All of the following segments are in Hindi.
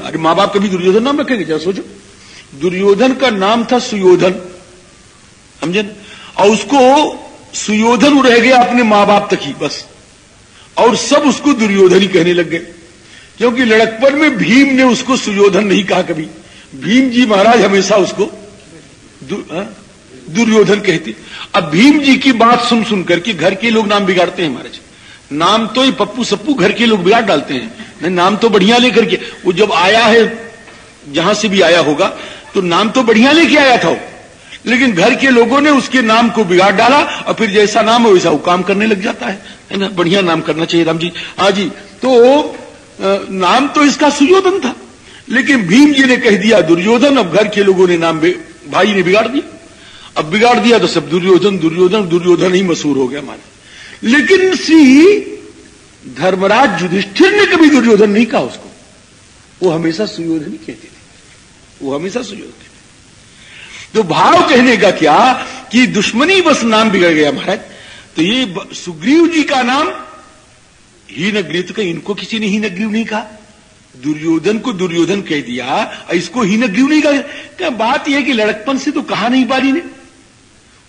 अरे माँ बाप कभी दुर्योधन नाम रखेंगे? जरा सोचो, दुर्योधन का नाम था सुयोधन, समझे ना? और उसको सुयोधन रह गया अपने माँ बाप तक ही बस, और सब उसको दुर्योधन ही कहने लग गए, क्योंकि लड़कपन में भीम ने उसको सुयोधन नहीं कहा कभी। भीम जी महाराज हमेशा उसको दुर्योधन कहते। अब भीम जी की बात सुन सुन करके घर के लोग नाम बिगाड़ते हैं महाराज। नाम तो ये पप्पू सप्पू घर के लोग बिगाड़ डालते हैं, नाम तो बढ़िया लेकर के। वो जब आया है, जहां से भी आया होगा, तो नाम तो बढ़िया लेके आया था वो, लेकिन घर के लोगों ने उसके नाम को बिगाड़ डाला, और फिर जैसा नाम है वैसा वो काम करने लग जाता है ना। बढ़िया नाम करना चाहिए राम जी। हाँ जी, तो नाम तो इसका सुयोधन था, लेकिन भीम जी ने कह दिया दुर्योधन। अब घर के लोगों ने नाम भाई ने बिगाड़ दिया। अब बिगाड़ दिया तो सब दुर्योधन दुर्योधन दुर्योधन ही मशहूर हो गया हमारा। लेकिन श्री धर्मराज युधिष्ठिर ने कभी दुर्योधन नहीं कहा उसको, वो हमेशा सुयोधन ही कहते थे, वो हमेशा सुयोधन कहते थे। तो भाव कहने का क्या कि दुश्मनी बस नाम बिगड़ गया महाराज। तो ये सुग्रीव जी का नाम हीनग्रीव, तो कहीं इनको किसी ने हीनग्रीव नहीं कहा, दुर्योधन को दुर्योधन कह दिया, इसको हीनग्रीव नहीं कहा। क्या बात यह कि लड़कपन से तो कहा नहीं बाली ने,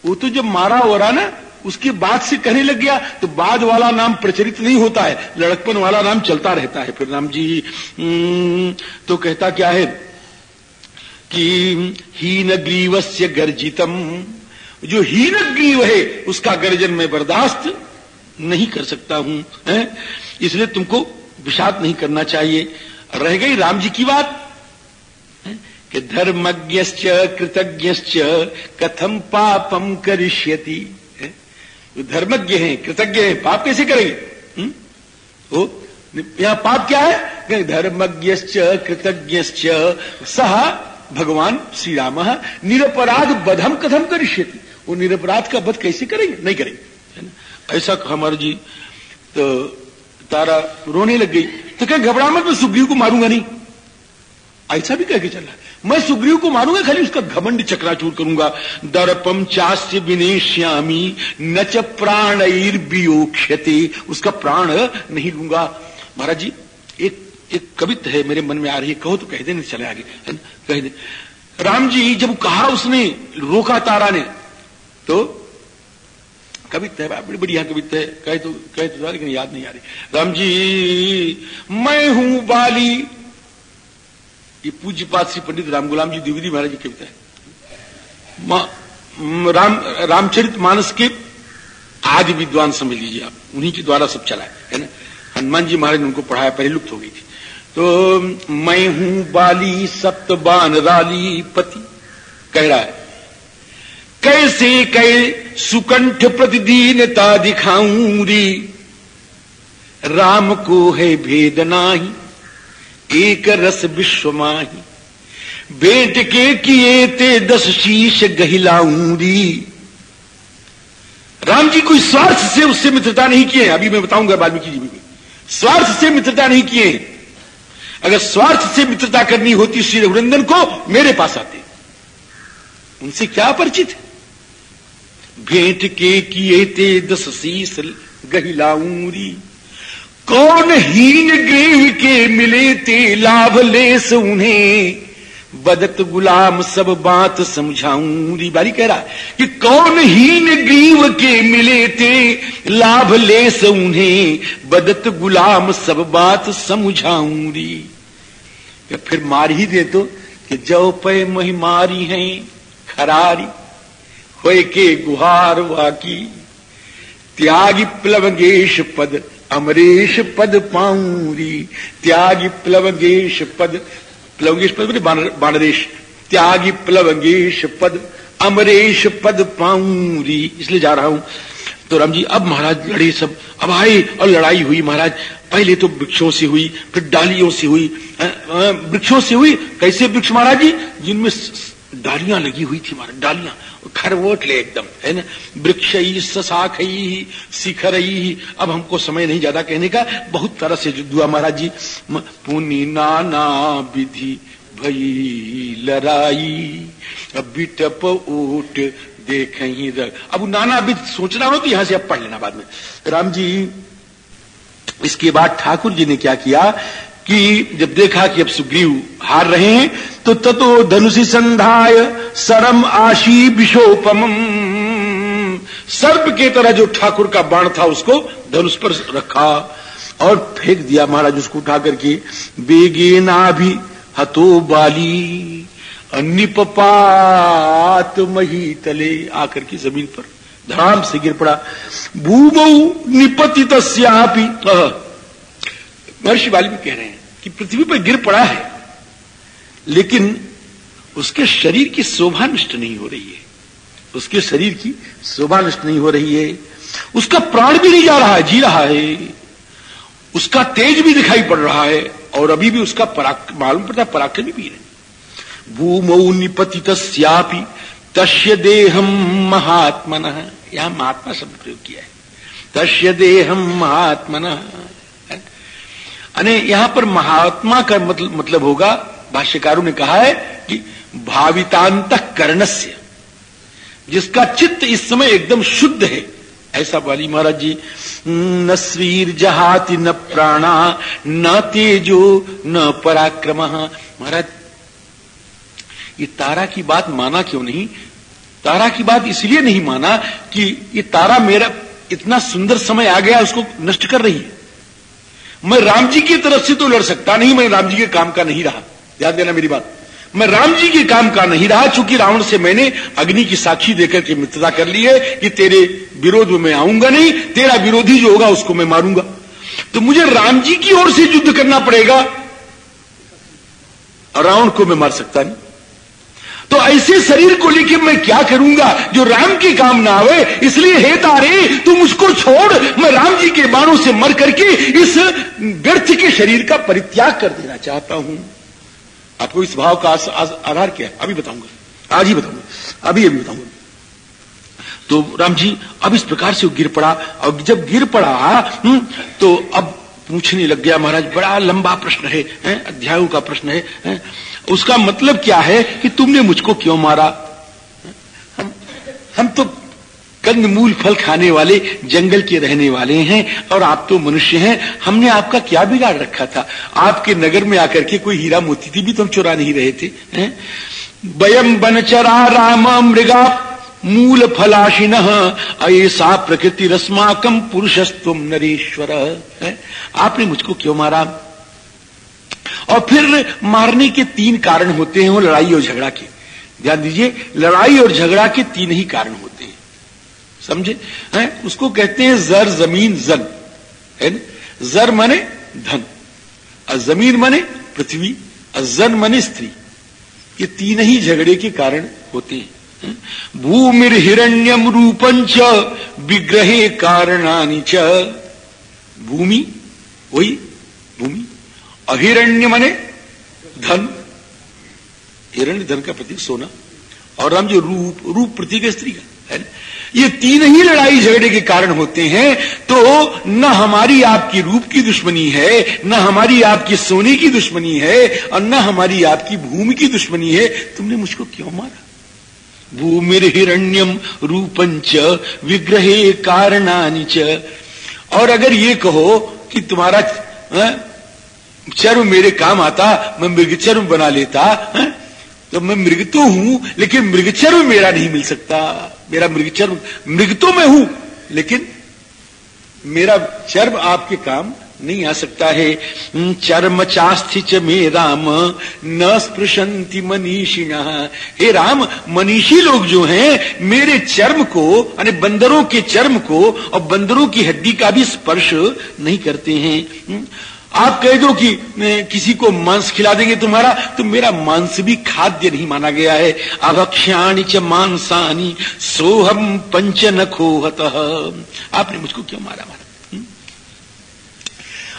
वो तो जब मारा हो रहा ना उसके बाद से कहने लग गया, तो बाद वाला नाम प्रचलित नहीं होता है, लड़कपन वाला नाम चलता रहता है। फिर राम जी तो कहता क्या है कि हीनग्रीवस्य गर्जितम, जो हीनग्रीव है उसका गर्जन मैं बर्दाश्त नहीं कर सकता हूं, इसलिए तुमको विषाद नहीं करना चाहिए। रह गई राम जी की बात कि धर्मज्ञश्च कृतज्ञश्च कथम पापम करिष्यति। जो धर्मज्ञ हैं, कृतज्ञ हैं, पाप कैसे करेंगे? वो यहां पाप क्या है? धर्मज्ञश्च कृतज्ञश्च सह भगवान श्री राम निरपराध बधम कथम करिष्यति। वो निरपराध का वध कैसे करेंगे? नहीं करेंगे, है ना। ऐसा कहा महाराज जी। तो तारा रोने लग गई, तो क्या घबरा मत, मैं सुग्रीव को मारूंगा नहीं, ऐसा भी कह के चला। मैं सुग्रीव को मारूंगा, खाली उसका घमंड चकनाचूर करूंगा। दर्पम चास्य विनेश्यामी न च प्राणैर वियोक्ष्यते, उसका प्राण नहीं लूंगा। महाराज जी एक कविता है मेरे मन में आ रही है, कहो तो कह दे, नहीं चले आगे, है ना, कह दे। राम जी जब कहा उसने, रोका तारा ने, तो कविता है, बड़ी बढ़िया कविता है, कहे तो लेकिन याद नहीं आ रही। राम जी मैं हूं बाली, ये पूज्य पाद श्री पंडित राम गुलाम जी द्विवेदी महाराज की कविता है। रामचरित मानस के आदि विद्वान समझ लीजिए आप, उन्हीं के द्वारा सब चला है ना। हनुमान जी महाराज ने उनको पढ़ाया, पहले लुप्त हो गई थी। तो मैं हूं बाली सप्तबान राली पति, कह रहा है कैसे कै सुकंठ प्रतिदीनता दिखाऊं री, राम को है भेद नाही एक रस विश्व माही, बेट के किए ते 10 शीश गहिलाऊं री। राम जी कोई स्वार्थ से उससे मित्रता नहीं किए, अभी मैं बताऊंगा वाल्मीकि जी भी, स्वार्थ से मित्रता नहीं किए। अगर स्वार्थ से मित्रता करनी होती श्री रघुनंदन को मेरे पास आते, उनसे क्या परिचित है। भेंट के किए ते 10 शीश गहिलाऊं री, कौन हीन ग्रीव के मिले ते लाभ लेस उन्हें, बदत गुलाम सब बात समझाऊं री। बारी कह रहा है कि कौन हीन ग्रीव के मिले थे लाभ लेस उन्हें, बदत गुलाम सब बात समझाऊं री। फिर मार ही दे तो कि जो पे मही मारी है खरारी, होए के गुहार वाकी, त्यागी प्लवंगेश पद अमरेश पद पाऊरी। त्यागी प्लवंगेश पद, प्लवंगेश पद बोले बानरेश, त्यागी प्लवंगेश पद अमरेश पद पाऊरी, इसलिए जा रहा हूं। तो राम जी अब महाराज लड़े सब, अब आए और लड़ाई हुई महाराज। पहले तो वृक्षों से हुई, फिर डालियों से हुई, वृक्षों से हुई। कैसे वृक्ष महाराज जी? जिनमें डालियां लगी हुई थी महाराज, डालियां खरवोट ले एकदम, है ना। वृक्षई शाखई शिखरई, अब हमको समय नहीं ज्यादा कहने का, बहुत तरह से युद्ध हुआ महाराज जी। पुनि नाना विधि भई लड़ाई, अब बिटप ओट देख ही रख। अब नाना विध सोचना हो तो यहां से अब पढ़ लेना बाद में। राम जी इसके बाद ठाकुर जी ने क्या किया कि जब देखा कि अब सुग्रीव हार रहे हैं तो ततो धनुषि संधाय सरम आशी विशोपम, सर्प के तरह जो ठाकुर का बाण था उसको धनुष पर रखा और फेंक दिया महाराज उसको उठा करके। बेगे नाभि हतो बाली निपपात मही तले, आकर की जमीन पर धड़ाम से गिर पड़ा। भूमौ निपतितस्यापि, महर्षि वाल्मीकि कह रहे हैं कि पृथ्वी पर गिर पड़ा है लेकिन उसके शरीर की शोभा नष्ट नहीं हो रही है, उसके शरीर की शोभा नष्ट नहीं हो रही है, उसका प्राण भी नहीं जा रहा है, जी रहा है, उसका तेज भी दिखाई पड़ रहा है और अभी भी उसका मालूम पड़ता है पराक्रमी भी है। भूमौ निपतितस्यापि तस्य देहम महात्मनः, यहां महात्मा शब्द प्रयोग किया है, तस्य देहम महात्मनः। अने यहां पर महात्मा का मतलब होगा, भाष्यकारों ने कहा है कि भावितांतःकरणस्य, जिसका चित्त इस समय एकदम शुद्ध है, ऐसा बाली महाराज जी। न स्वीर जहाति न प्राणा न तेजो न पराक्रमः। महाराज ये तारा की बात माना क्यों नहीं? तारा की बात इसलिए नहीं माना कि ये तारा मेरा इतना सुंदर समय आ गया उसको नष्ट कर रही है। मैं राम जी की तरफ से तो लड़ सकता नहीं, मैं राम जी के काम का नहीं रहा, ध्यान देना मेरी बात, मैं राम जी के काम का नहीं रहा, चूंकि रावण से मैंने अग्नि की साक्षी देकर के मित्रता कर ली है कि तेरे विरोध में मैं आऊंगा नहीं, तेरा विरोधी जो होगा उसको मैं मारूंगा, तो मुझे राम जी की ओर से युद्ध करना पड़ेगा, रावण को मैं मार सकता नहीं। तो ऐसे शरीर को लेकर मैं क्या करूंगा जो राम के काम ना आवे, इसलिए हे तारे तू मुझको छोड़, मैं राम जी के बाणों से मर करके इस व्यर्थ के शरीर का परित्याग कर देना चाहता हूं। आपको इस भाव का आधार क्या है अभी बताऊंगा, आज ही बताऊंगा, अभी बताऊंगा। तो राम जी अब इस प्रकार से वो गिर पड़ा, और जब गिर पड़ा तो अब पूछने लग गया महाराज, बड़ा लंबा प्रश्न है, अध्यायों का प्रश्न है, उसका मतलब क्या है कि तुमने मुझको क्यों मारा? हम तो कंदमूल फल खाने वाले जंगल के रहने वाले हैं और आप तो मनुष्य हैं, हमने आपका क्या बिगाड़ रखा था? आपके नगर में आकर के कोई हीरा मोती थी भी तो हम चुरा नहीं रहे थे। वयम बनचरा राम मृगा मूल फलाशिनः ऐसा प्रकृति रस्माकम पुरुषस्तुम नरेश्वर। आपने मुझको क्यों मारा? और फिर मारने के 3 कारण होते हैं, वो लड़ाई और झगड़ा के, ध्यान दीजिए, लड़ाई और झगड़ा के 3 ही कारण होते हैं, समझे? उसको कहते हैं जर जमीन जन, है ना? जर माने धन, जमीन माने पृथ्वी, जन माने स्त्री, ये 3 ही झगड़े के कारण होते हैं। भूमिर हिरण्यम रूपंच विग्रहे कारणानि च, भूमि वही भूमि, अहिरण्य माने धन, हिरण्य धन का प्रतीक सोना, और राम जो रूप, रूप प्रतीक है स्त्री का, है ना? ये 3 ही लड़ाई झगड़े के कारण होते हैं। तो न हमारी आपकी रूप की दुश्मनी है, न हमारी आपकी सोने की दुश्मनी है, और न हमारी आपकी भूमि की दुश्मनी है, तुमने मुझको क्यों मारा? भूमिर हिरण्यम रूपंच विग्रहे कारणानि च। और अगर ये कहो कि तुम्हारा चर्म मेरे काम आता, मैं मृगचर्म बना लेता, तो मैं मृग तो हूं लेकिन मृगचर्म मेरा नहीं मिल सकता, मेरा मृगचर्म, मृग तो मैं हूं लेकिन मेरा चर्म आपके काम नहीं आ सकता है। चर्म चास्थि च मे राम न स्पृशंति मनीषिणः। हे राम, मनीषी लोग जो हैं मेरे चर्म को, यानी बंदरों के चर्म को और बंदरों की हड्डी का भी स्पर्श नहीं करते हैं। आप कह दो कि किसी को मांस खिला देंगे तुम्हारा, तो मेरा मांस भी खाद्य नहीं माना गया है। अभक्ष्याणि च मांसानि सोहम पंच नखोहतः। आपने मुझको क्यों मारा?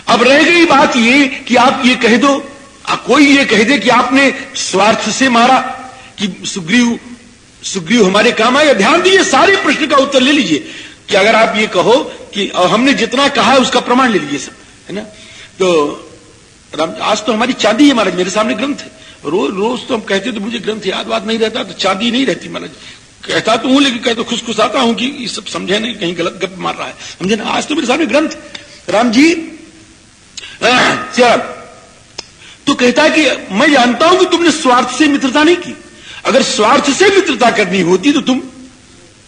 अब रह गई बात ये कि आप ये कह दो, कोई ये कह दे कि आपने स्वार्थ से मारा, कि सुग्रीव हमारे काम आए। ध्यान दीजिए, सारे प्रश्न का उत्तर ले लीजिए कि अगर आप ये कहो कि हमने जितना कहा है उसका प्रमाण ले लीजिए सब, है ना? तो आज तो हमारी चांदी है महाराज, मेरे सामने ग्रंथ है, रोज तो हम कहते तो मुझे ग्रंथ याद नहीं रहता, तो चांदी नहीं रहती महाराज, कहता तो हूं लेकिन कहते खुशखुशाता हूं कि ये सब समझे नहीं, कहीं गलत गप मार रहा है, समझे ना? आज तो मेरे सामने ग्रंथ, राम जी तो कहता है कि मैं जानता हूं कि तुमने स्वार्थ से मित्रता नहीं की। अगर स्वार्थ से मित्रता करनी होती तो तुम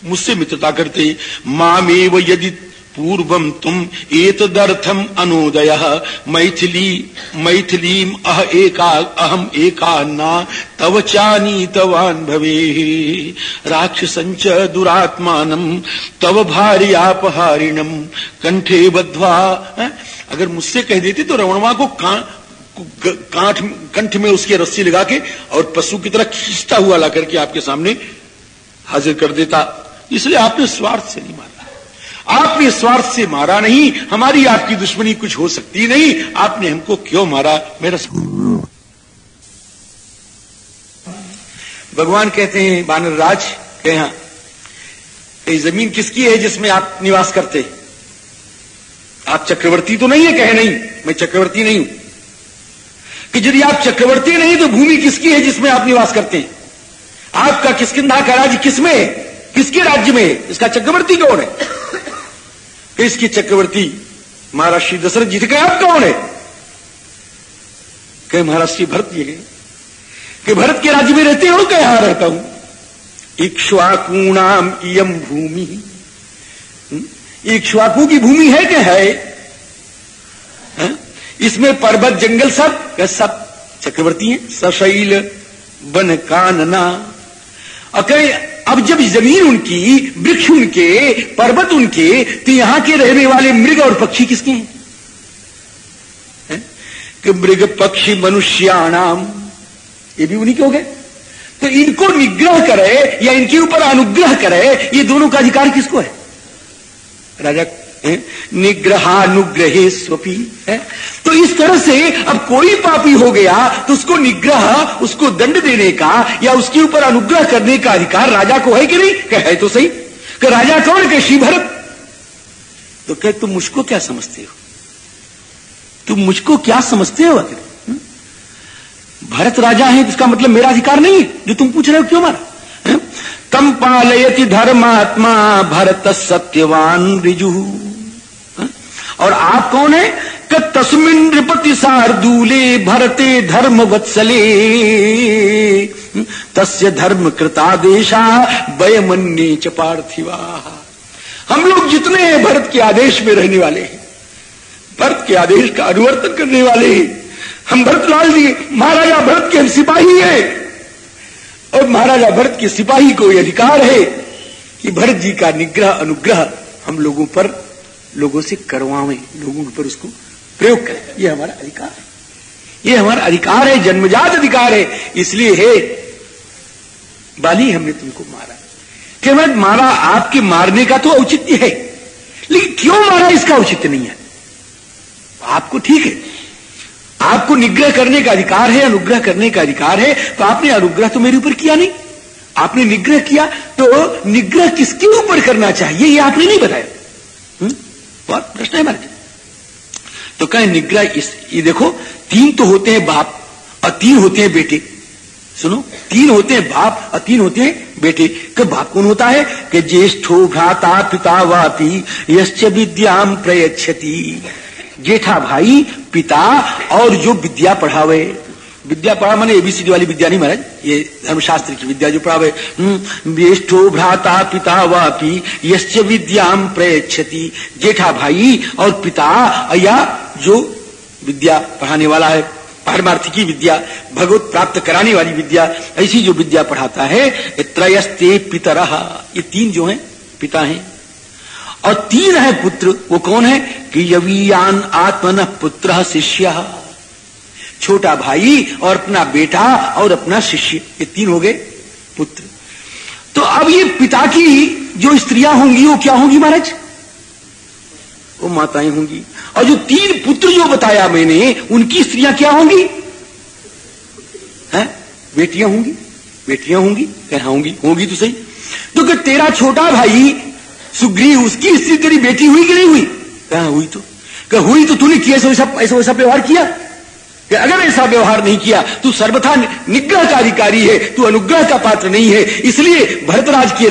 मुझसे मित्रता करते। मामेव यदि पूर्वम तुम एतदर्थम अनुदयः मैथिलीम अहम एका ना तव चानी तवान भवे राक्षसंच दुरात्मानम तव भार्यापहारिणम कंठे बद्ध्वा। अगर मुझसे कह देते तो रावणवा को कंठ में उसके रस्सी लगा के और पशु की तरह खींचता हुआ ला करके आपके सामने हाजिर कर देता। इसलिए आपने स्वार्थ से नहीं मारा, आपने स्वार्थ से मारा नहीं। हमारी आपकी दुश्मनी कुछ हो सकती नहीं, आपने हमको क्यों मारा? मेरा भगवान कहते हैं वानर राज के यहां ये जमीन किसकी है जिसमें आप निवास करते? आप चक्रवर्ती तो नहीं है? कहे नहीं, मैं चक्रवर्ती नहीं हूं। कि यदि आप चक्रवर्ती नहीं तो भूमि किसकी है जिसमें आप निवास करते हैं? आपका किष्किंधा का राज्य किसमें है? किसके राज्य में है? इसका चक्रवर्ती कौन है? कि इसके चक्रवर्ती महाराज श्री दशरथ जी थे। आप कौन है? कहे महाराज श्री भरत जी है। कि भरत के राज्य में रहते हो? क्या यहां रहता हूं। इक्ष्वाकूणाम इयम भूमि, इक्ष्वाकु की भूमि है क्या है? इसमें पर्वत जंगल सब चक्रवर्ती हैं। सशैल वन कानना। अब जब जमीन उनकी, वृक्ष उनके, पर्वत उनके, तो यहां के रहने वाले मृग और पक्षी किसके हैं? कि मृग पक्षी मनुष्याणाम, ये भी उन्हीं के हो गए। तो इनको निग्रह करे या इनके ऊपर अनुग्रह करे, ये दोनों का अधिकार किसको है? राजा निग्रहानुग्रहे स्वपी है। तो इस तरह से अब कोई पापी हो गया तो उसको निग्रह, उसको दंड देने का या उसके ऊपर अनुग्रह करने का अधिकार राजा को है कि नहीं? है तो सही। कि राजा कौन? के श्री भरत। तो कहे तुम मुझको क्या समझते हो? तुम मुझको क्या समझते हो? आखिर भरत राजा है, इसका मतलब मेरा अधिकार नहीं है जो तुम पूछ रहे हो? क्यों मारा? तम पालयति धर्मात्मा भरत सत्यवान ऋजु। और आप कौन है? कि तस्मिन् नृपति शार्दूले भरते धर्म वत्सले तस्य धर्म कृतादेशा वयमन्ये च पार्थिवा। हम लोग जितने हैं भरत के आदेश में रहने वाले हैं, भरत के आदेश का अनुवर्तन करने वाले हैं। हम भरतलाल जी महाराजा भरत के हम सिपाही हैं और महाराजा भरत के सिपाही को यह अधिकार है कि भरत जी का निग्रह अनुग्रह हम लोगों पर, लोगों से करवावें, लोगों पर उसको प्रयोग करें। यह हमारा अधिकार है, यह हमारा अधिकार है, जन्मजात अधिकार है। इसलिए है बाली हमने तुमको मारा। केवल मारा, आपके मारने का तो औचित्य है, लेकिन क्यों मारा इसका औचित्य नहीं है। आपको ठीक है, आपको निग्रह करने का अधिकार है, अनुग्रह करने का अधिकार है, तो आपने अनुग्रह तो मेरे ऊपर किया नहीं, आपने निग्रह किया। तो निग्रह किसके ऊपर करना चाहिए ये आपने नहीं बताया। बहुत प्रश्न है महाराज। तो कहें निग्रह ये देखो, 3 तो होते हैं बाप और 3 होते हैं बेटे। सुनो, 3 होते हैं बाप और 3 होते हैं बेटे। कि बाप कौन होता है? कि ज्येष्ठो भ्राता पिता वापी यश्च विद्याम प्रयच्छति। जेठा भाई, पिता और जो विद्या पढ़ावे। विद्या पढ़ा माने एबीसीडी वाली विद्या नहीं महाराज, ये धर्मशास्त्र की विद्या जो पढ़ावे। ज्येष्ठो भ्राता पिता वापी यश्च विद्याम प्रयच्छति। जेठा भाई और पिता या जो विद्या पढ़ाने वाला है, पारमार्थी की विद्या, भगवत प्राप्त कराने वाली विद्या, ऐसी जो विद्या पढ़ाता है। त्रयस्ते पितरः, ये 3 जो हैं पिता हैं। और 3 है पुत्र। वो कौन है? कि यवीयान आत्मनः पुत्रः शिष्यः, छोटा भाई और अपना बेटा और अपना शिष्य, ये 3 हो गए पुत्र। तो अब ये पिता की जो स्त्रियां होंगी वो क्या होंगी महाराज? वो माताएं होंगी। और जो 3 पुत्र जो बताया मैंने, उनकी स्त्रियां क्या होंगी? हैं? बेटियां होंगी। बेटियां होंगी, कह होंगी, होंगी तो सही। तो कि तेरा छोटा भाई सुग्रीव, उसकी स्त्री तेरी बेटी हुई कि नहीं हुई? कहा हुई। तो हुई तो तूने किया ऐसा वैसा व्यवहार किया? कि अगर ऐसा व्यवहार नहीं किया तू सर्वथा निग्रह का अधिकारी है, तू अनुग्रह का पात्र नहीं है। इसलिए भरतराज के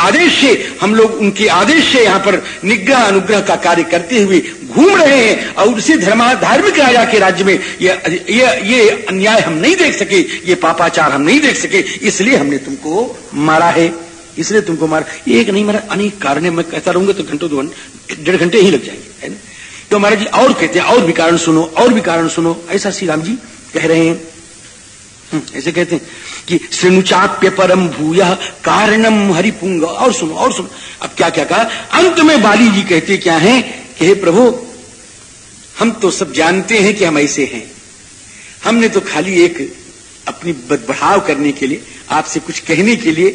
आदेश से हम लोग उनके आदेश से यहां पर निग्रह अनुग्रह का कार्य करते हुए घूम रहे हैं और उसी धार्मिक राजा के राज्य में ये अन्याय हम नहीं देख सके, ये पापाचार हम नहीं देख सके, इसलिए हमने तुमको मारा है, इसलिए तुमको मारा। एक नहीं मारा, अनेक कारण है, मैं कहता रहूंगा तो घंटों 1.5 घंटे ही लग जाएंगे, है ना। तो महाराज जी और कहते हैं और भी कारण सुनो, और भी कारण सुनो, ऐसा श्री राम जी कह रहे हैं। ऐसे कहते हैं कि श्रेणुचाप्य परम भूयः कारणम हरिपुंग। और सुनो और सुनो, अब क्या क्या कहा अंत में बाली जी कहते क्या है कि हे प्रभु हम तो सब जानते हैं कि हम ऐसे हैं, हमने तो खाली एक अपनी बढ़ाव करने के लिए, आपसे कुछ कहने के लिए,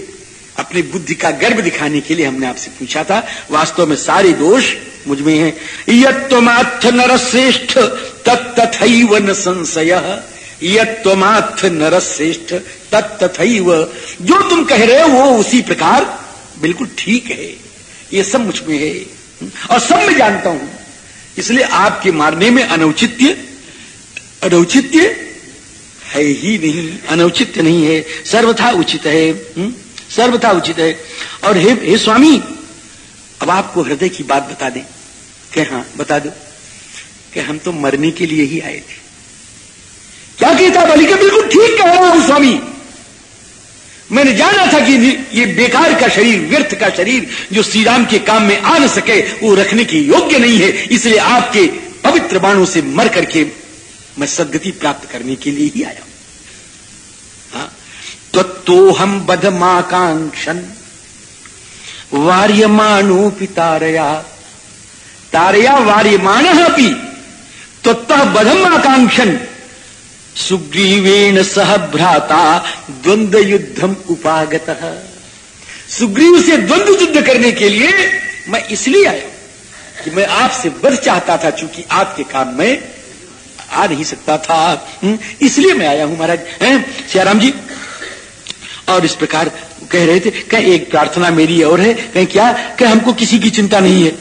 अपनी बुद्धि का गर्व दिखाने के लिए हमने आपसे पूछा था। वास्तव में सारे दोष मुझ में है। यत्त्वमात्थ नरश्रेष्ठ तत्तथैव न संशयः, यत्त्वमात्थ नरश्रेष्ठ तत्तथैव, जो तुम कह रहे हो वो उसी प्रकार बिल्कुल ठीक है, ये सब मुझ में है और सब मैं जानता हूं। इसलिए आपके मारने में अनौचित्य है ही नहीं, अनौचित्य नहीं है, सर्वथा उचित है, सर्वथा उचित है। और हे स्वामी, अब आपको हृदय की बात बता दें कि हाँ बता दो कि हम तो मरने के लिए ही आए थे। क्या कहता बलि के बिल्कुल ठीक कह रहा हूं स्वामी, मैंने जाना था कि ये बेकार का शरीर, व्यर्थ का शरीर जो श्री राम के काम में आ न सके, वो रखने के योग्य नहीं है, इसलिए आपके पवित्र बाणों से मर करके मैं सद्गति प्राप्त करने के लिए ही आया हूं। हाँ, तो हम बधमाकांक्षन वार्यमाणोऽपि तारया, तारया वार्यमाणः अपि त्वत्तः बधमाकांक्षन सुग्रीवेण सह भ्राता द्वंद्व युद्धम उपागतः। सुग्रीव से द्वंद्व युद्ध करने के लिए मैं इसलिए आया कि मैं आपसे वध चाहता था, चूंकि आपके काम में आ नहीं सकता था, इसलिए मैं आया हूं महाराज। सियाराम जी और इस प्रकार कह रहे थे, कहीं एक प्रार्थना मेरी और है, कहीं क्या कि हमको किसी की चिंता नहीं है,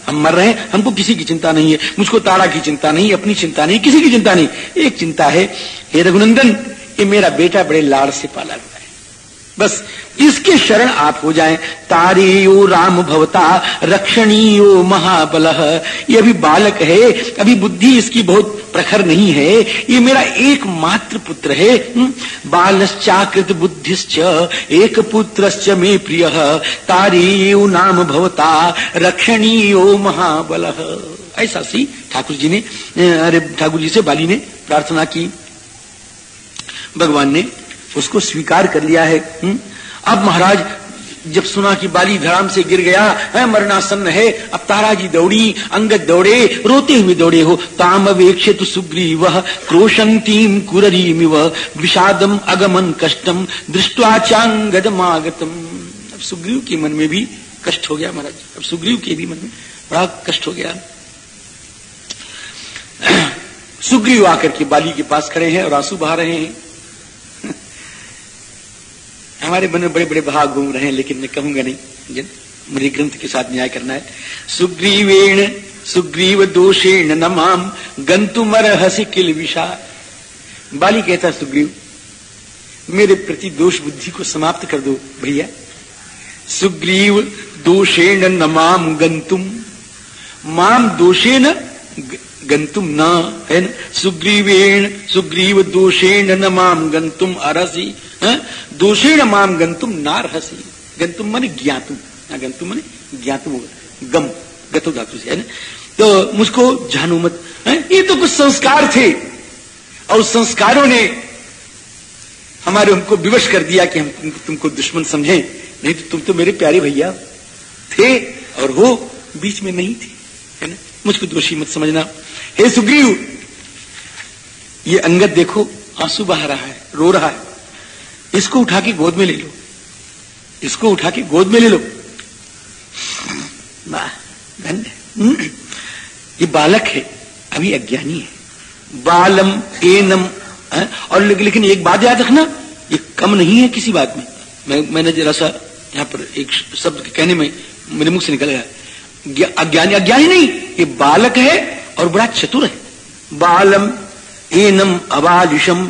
हम मर रहे हैं, हमको किसी की चिंता नहीं है, मुझको तारा की चिंता नहीं, अपनी चिंता नहीं, किसी की चिंता नहीं। एक चिंता है, हे रघुनंदन, ये मेरा बेटा बड़े लाड़ से पाला हुआ है, बस इसके शरण आप हो जाएं। तारेयो राम भवता रक्षणीयो महाबलः, ये अभी बालक है, अभी बुद्धि इसकी बहुत प्रखर नहीं है, ये मेरा एकमात्र पुत्र है। बालश्चाकृत बुद्धिश्च एक पुत्रश्च मे प्रियः, तारेयो नाम भवता रक्षणीयो महाबलः। ऐसा सी ठाकुर जी ने, अरे ठाकुर जी से बाली ने प्रार्थना की, भगवान ने उसको स्वीकार कर लिया है। अब महाराज जब सुना कि बाली धराम से गिर गया है, मरणासन्न है, अब तारा जी दौड़ी, अंगद दौड़े, रोते हुए दौड़े हो। ताम वेक्षित सुग्रीवः क्रोशंतीम कुररीमिव विषादम अगमन कष्टम दृष्ट्वा चांगदमागतम। अब सुग्रीव के मन में भी कष्ट हो गया महाराज, अब सुग्रीव के भी मन में बड़ा कष्ट हो गया। सुग्रीव आकर के बाली के पास खड़े हैं और आंसू बहा रहे हैं। हमारे मन में बड़े बड़े भाव घूम रहे हैं, लेकिन मैं कहूंगा नहीं, मुझे ग्रंथ के साथ न्याय करना है। सुग्रीवेण सुग्रीव दोषेण नमाम गंतुमर्हसि किल विषा। बाली कहता सुग्रीव मेरे प्रति दोष बुद्धि को समाप्त कर दो भैया। सुग्रीव दोषेण नमाम गंतुम, माम दोषेण गंतुम न, है न। सुग्रीवेण सुग्रीव दोषेण न माम गंतुम अर्हसि, दोषेण माम गंतुम नार्हसि। गंतुम माने ज्ञातुम, गंतुम माने ज्ञातुम, गम गतो धातु से, है ना। तो मुझको जानो मत, ये तो कुछ संस्कार थे और संस्कारों ने हमारे हमको विवश कर दिया कि हम तुमको दुश्मन समझें, नहीं तो तुम तो मेरे प्यारे भैया थे और वो बीच में नहीं थे, है ना। मुझको दोषी मत समझना। हे सुग्रीव, ये अंगद देखो आंसू बहा रहा है, रो रहा है, इसको उठा के गोद में ले लो, इसको उठा के गोद में ले लो। धन्य, ये बालक है, अभी अज्ञानी है, बालम एनम, और लेकिन एक बात याद रखना, ये कम नहीं है किसी बात में। मैंने जरा सा यहाँ पर एक शब्द कहने में मेरे मुख से निकल गया, अज्ञानी, अज्ञानी नहीं, ये बालक है और बड़ा चतुर है। बालम एनम अबालिशम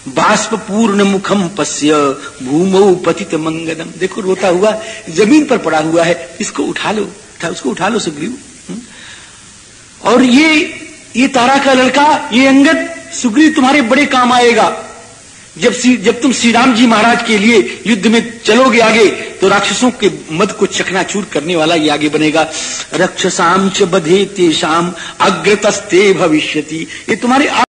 बाष्प पूर्ण मुखम पश्य भूमौ पतित मंगलम। देखो रोता हुआ जमीन पर पड़ा हुआ है, इसको उठा लो, उसको उठा लो सुग्रीव। और ये तारा का लड़का, ये अंगद, सुग्रीव तुम्हारे बड़े काम आएगा। जब तुम श्री राम जी महाराज के लिए युद्ध में चलोगे आगे, तो राक्षसों के मद को चकनाचूर करने वाला ये आगे बनेगा। रक्षसाम च बधे तेषाम अग्रतस्ते भविष्यति। ये तुम्हारे